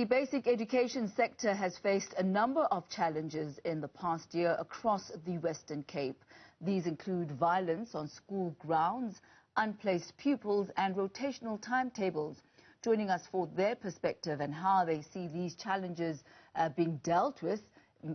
The basic education sector has faced a number of challenges in the past year across the Western Cape. These include violence on school grounds, unplaced pupils and rotational timetables. Joining us for their perspective and how they see these challenges being dealt with,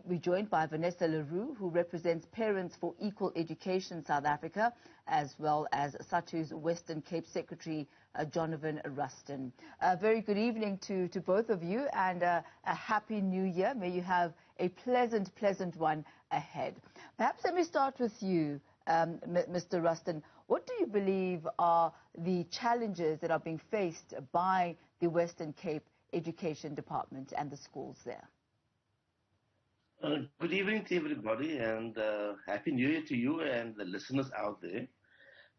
we're joined by Vanessa Leroux, who represents Parents for Equal Education South Africa, as well as SATU's Western Cape Secretary, Jonathan Ruston. Very good evening to both of you, and a happy new year. May you have a pleasant one ahead. Perhaps let me start with you, Mr. Ruston. What do you believe are the challenges that are being faced by the Western Cape Education Department and the schools there? Good evening to everybody, and Happy New Year to you and the listeners out there.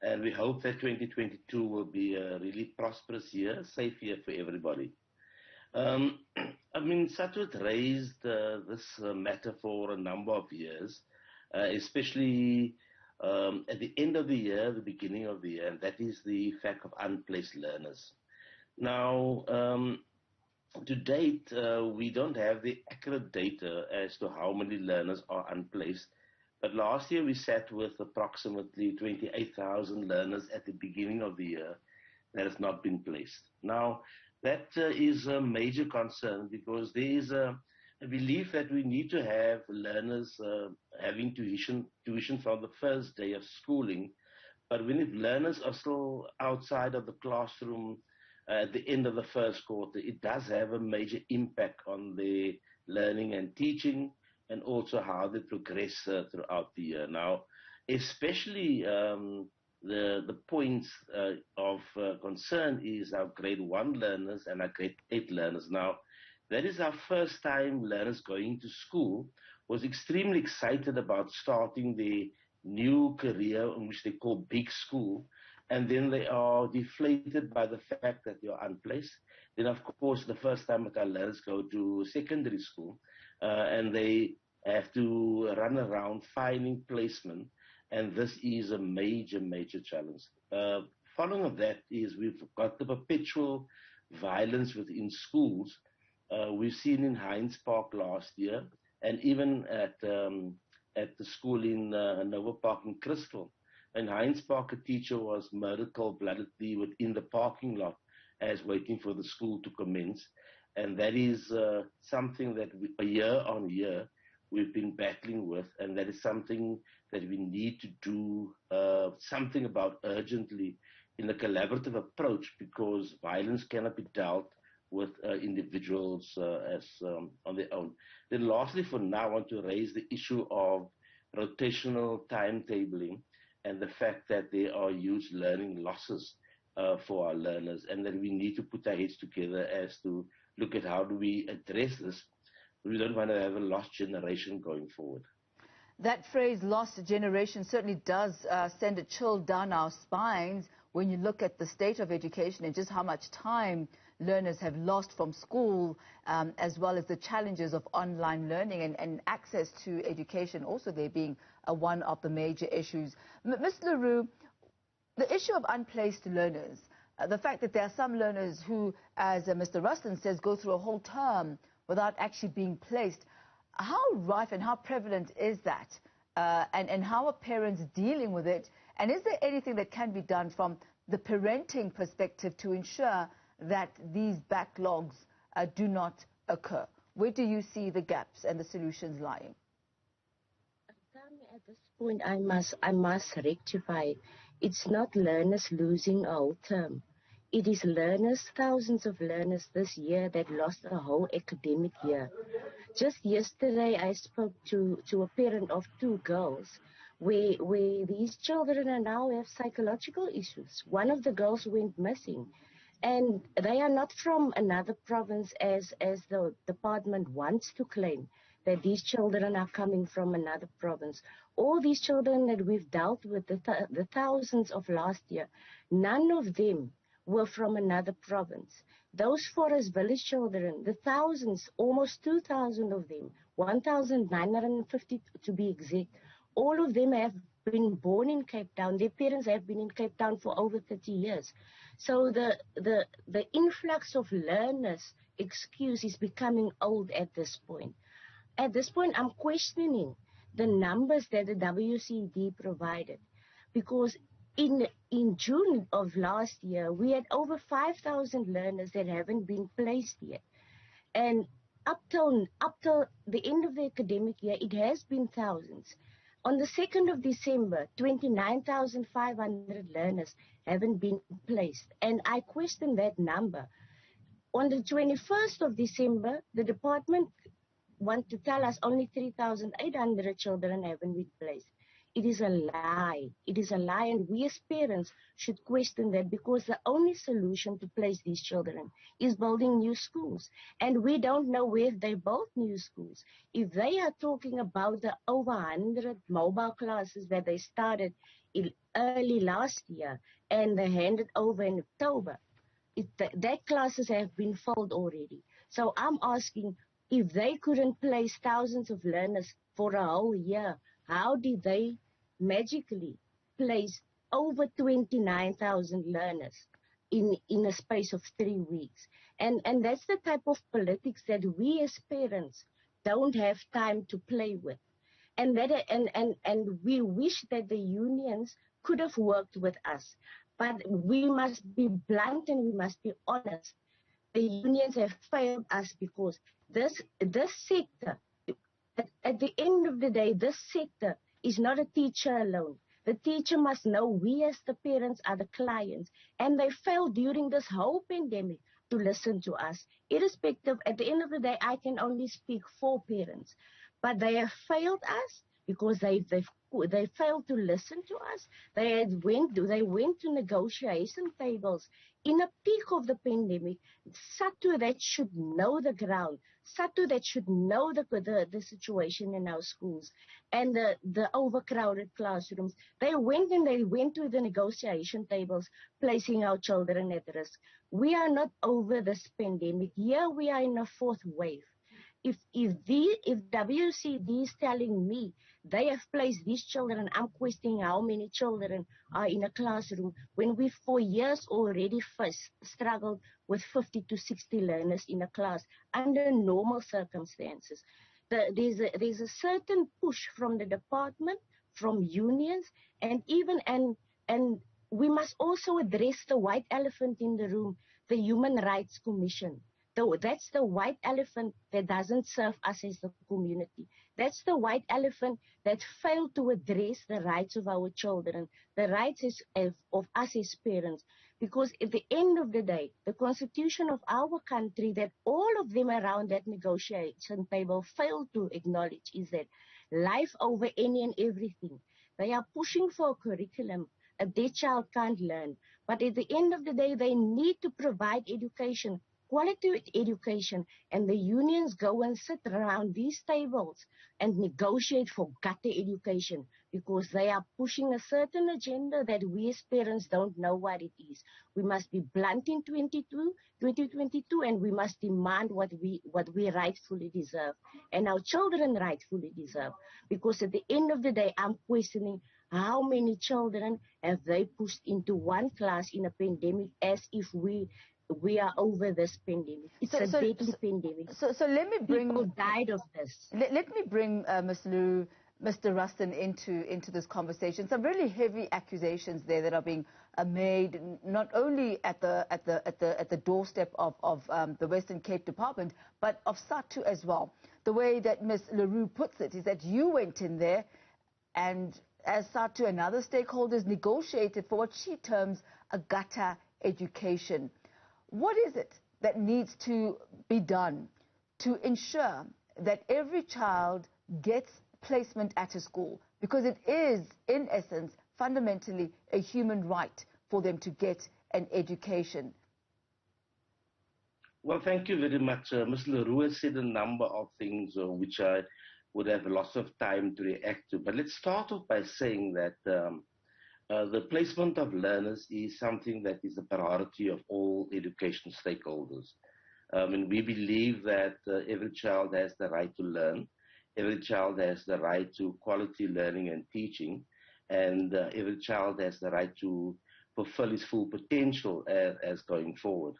And we hope that 2022 will be a really prosperous year, safe year for everybody. SATU had raised this matter for a number of years, especially at the end of the year, the beginning of the year, and that is the fact of unplaced learners. Now, to date, we don't have the accurate data as to how many learners are unplaced. But last year we sat with approximately 28,000 learners at the beginning of the year that has not been placed. Now, that is a major concern because there is a belief that we need to have learners having tuition from the first day of schooling. But when if learners are still outside of the classroom at the end of the first quarter, it does have a major impact on their learning and teaching, and also how they progress throughout the year. Now, especially the points of concern is our grade 1 learners and our grade 8 learners. Now, that is our first time learners going to school, was extremely excited about starting their new career, in which they call big school, and then they are deflated by the fact that they are unplaced. Then, of course, the first time that our learners go to secondary school, and they have to run around finding placement, and this is a major challenge. Following of that is we've got the perpetual violence within schools. We've seen in Hines Park last year, and even at the school in Nova Park in Crystal. In Hines Park, a teacher was murdered cold-bloodedly within the parking lot as waiting for the school to commence. And that is something that year on year we've been battling with, and that is something that we need to do something about urgently in a collaborative approach, because violence cannot be dealt with individuals on their own. Then lastly, for now, I want to raise the issue of rotational timetabling and the fact that there are huge learning losses for our learners, and that we need to put our heads together as to look at how do we address this. We don't want to have a lost generation going forward. That phrase, lost generation, certainly does send a chill down our spines when you look at the state of education and just how much time learners have lost from school, as well as the challenges of online learning and access to education, also there being one of the major issues. Ms. Leroux, the issue of unplaced learners, the fact that there are some learners who, as Mr. Ruston says, go through a whole term without actually being placed. How rife and how prevalent is that? And how are parents dealing with it? And is there anything that can be done from the parenting perspective to ensure that these backlogs do not occur? Where do you see the gaps and the solutions lying? At this point, I must rectify. It's not learners losing a whole term. It is learners, thousands of learners this year that lost a whole academic year. Just yesterday, I spoke to a parent of 2 girls where these children are now have psychological issues. One of the girls went missing, and they are not from another province as the department wants to claim that these children are coming from another province. All these children that we've dealt with, the thousands of last year, none of them were from another province. Those Forest Village children, the thousands, almost 2,000 of them, 1,950 to be exact, all of them have been born in Cape Town. Their parents have been in Cape Town for over 30 years. So the influx of learners excuse is becoming old at this point. At this point, I'm questioning the numbers that the WCD provided, because in June of last year, we had over 5,000 learners that haven't been placed yet. And up till the end of the academic year, it has been thousands. On the 2nd of December, 29,500 learners haven't been placed. And I question that number. On the 21st of December, the department want to tell us only 3,800 children haven't been placed. It is a lie. It is a lie, and we as parents should question that, because the only solution to place these children is building new schools. And we don't know where they build new schools. If they are talking about the over 100 mobile classes that they started early last year and they handed over in October, that classes have been filled already. So I'm asking, if they couldn't place thousands of learners for a whole year, how did they magically place over 29,000 learners in a space of 3 weeks? And that's the type of politics that we as parents don't have time to play with. And we wish that the unions could have worked with us. But we must be blunt and we must be honest. The unions have failed us, because this sector, at the end of the day, this sector is not a teacher alone. The teacher must know we as the parents are the clients, and they failed during this whole pandemic to listen to us. Irrespective, at the end of the day, I can only speak for parents, but they have failed us because they failed to listen to us. They went to negotiation tables in the peak of the pandemic. SATU that should know the ground, SATU that should know the situation in our schools and the overcrowded classrooms. They went to the negotiation tables, placing our children at risk. We are not over this pandemic. Here we are in a fourth wave. If WCD is telling me they have placed these children, I'm questioning how many children are in a classroom when we for years already first struggled with 50 to 60 learners in a class under normal circumstances. There's a certain push from the department, from unions, and we must also address the white elephant in the room, the Human Rights Commission. That's the white elephant that doesn't serve us as a community. That's the white elephant that failed to address the rights of our children, the rights of us as parents. Because at the end of the day, the constitution of our country that all of them around that negotiation table failed to acknowledge is that life over any and everything. They are pushing for a curriculum a deaf child can't learn. But at the end of the day, they need to provide education, quality education, and the unions go and sit around these tables and negotiate for gutter education because they are pushing a certain agenda that we as parents don't know what it is. We must be blunt in 2022, and we must demand what we rightfully deserve, and our children rightfully deserve. Because at the end of the day, I'm questioning how many children have they pushed into one class in a pandemic as if we are over this pandemic. It's a deadly pandemic. So let me bring... People died of this. Let me bring Mr. Rustin into this conversation. Some really heavy accusations there that are being made, not only at the doorstep of the Western Cape Department, but of SATU as well. The way that Ms. LaRue puts it is that you went in there and, as SATU and other stakeholders, negotiated for what she terms a gutter education. What is it that needs to be done to ensure that every child gets placement at a school? Because it is, in essence, fundamentally a human right for them to get an education. Well, thank you very much. Ms. LaRue has said a number of things which I would have lots of time to react to. But let's start off by saying that the placement of learners is something that is a priority of all education stakeholders. And we believe that every child has the right to learn, every child has the right to quality learning and teaching, and every child has the right to fulfill his full potential as going forward.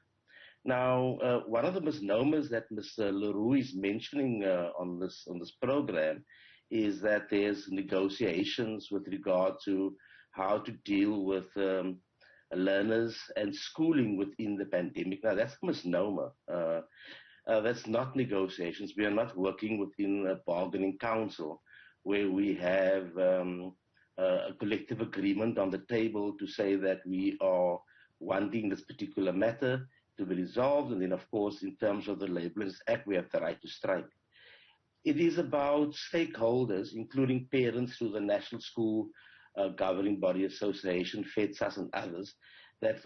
Now, one of the misnomers that Mr. Leroux is mentioning on this program is that there's negotiations with regard to how to deal with learners and schooling within the pandemic. Now, that's a misnomer. That's not negotiations. We are not working within a bargaining council where we have a collective agreement on the table to say that we are wanting this particular matter to be resolved. And then, of course, in terms of the Labourers Act, we have the right to strike. It is about stakeholders, including parents through the National School Governing Body Association, FEDSAS and others, that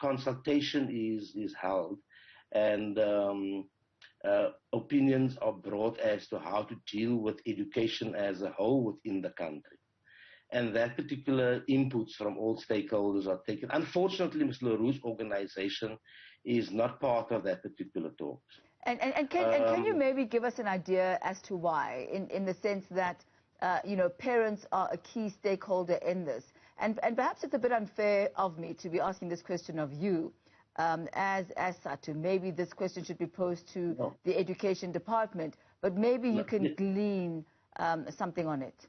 consultation is held and opinions are brought as to how to deal with education as a whole within the country. And that particular inputs from all stakeholders are taken. Unfortunately, Mr. Leroux's organization is not part of that particular talk. And can you maybe give us an idea as to why, in the sense that, parents are a key stakeholder in this? And perhaps it's a bit unfair of me to be asking this question of you, as Satu. Maybe this question should be posed to the Education Department, but maybe you can glean something on it.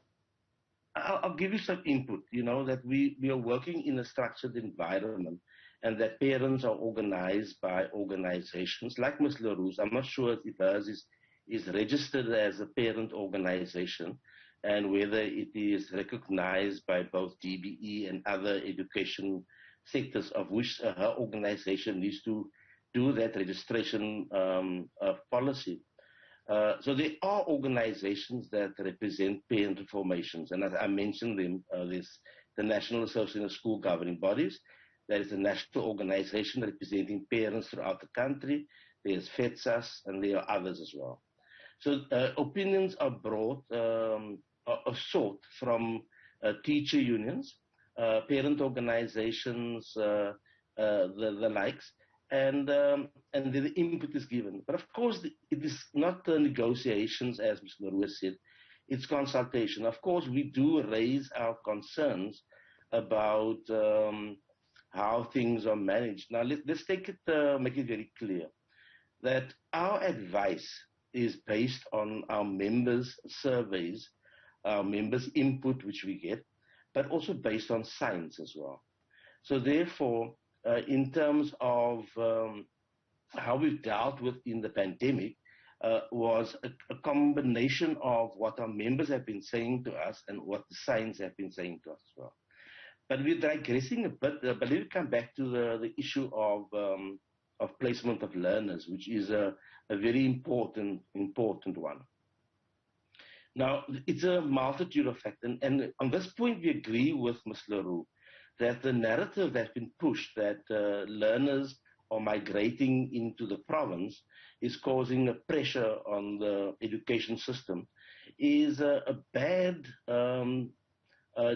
I'll give you some input, that we are working in a structured environment and that parents are organized by organizations like Ms. Leroux's. I'm not sure if hers is registered as a parent organization and whether it is recognized by both DBE and other education sectors, of which her organization needs to do that registration policy. So there are organizations that represent parent formations, and as I mentioned them, there's the National Association of School Governing Bodies. There is a national organization representing parents throughout the country. There's FEDSAS, and there are others as well. So opinions are brought, are sought from teacher unions, parent organizations, the likes, and the input is given. But of course, it is not negotiations, as Mr. Leroux said. It's consultation. Of course, we do raise our concerns about how things are managed. Now, let's take it, make it very clear that our advice is based on our members' surveys, our members' input, which we get, but also based on science as well. So therefore, in terms of how we've dealt with in the pandemic, was a combination of what our members have been saying to us and what the science have been saying to us as well. But we're digressing a bit, but let me come back to the issue of placement of learners, which is a very important one. Now, it's a multitude of factors, and on this point we agree with Ms. Leroux that the narrative that's been pushed that learners are migrating into the province is causing a pressure on the education system is a bad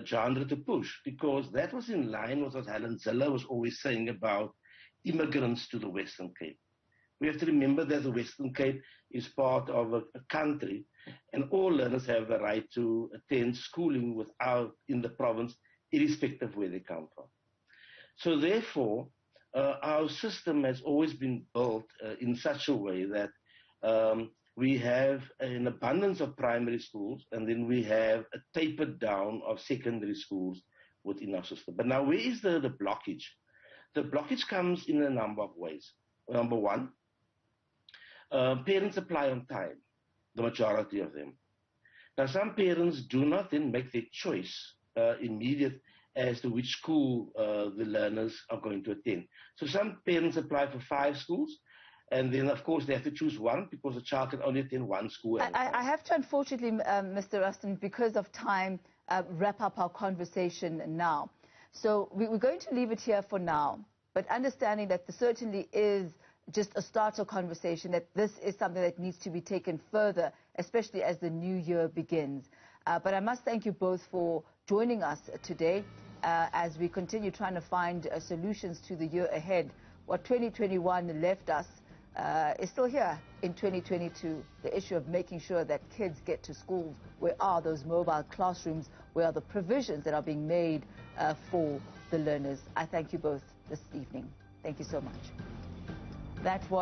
genre to push, because that was in line with what Helen Ziller was always saying about immigrants to the Western Cape. We have to remember that the Western Cape is part of a country, and all learners have the right to attend schooling in the province, irrespective of where they come from. So therefore, our system has always been built in such a way that we have an abundance of primary schools, and then we have a tapered down of secondary schools within our system. But now, where is the blockage? The blockage comes in a number of ways. Number one, parents apply on time, the majority of them. Now, some parents do not then make their choice immediate as to which school the learners are going to attend. So some parents apply for 5 schools, and then, of course, they have to choose one because the child can only attend one school. I have to, unfortunately, Mr. Ruston, because of time, wrap up our conversation now. So we're going to leave it here for now, but understanding that there certainly is just a starter conversation, that this is something that needs to be taken further, especially as the new year begins. But I must thank you both for joining us today as we continue trying to find solutions to the year ahead. What 2021 left us is still here in 2022. The issue of making sure that kids get to schools. Where are those mobile classrooms? Where are the provisions that are being made for the learners? I thank you both this evening. Thank you so much. That was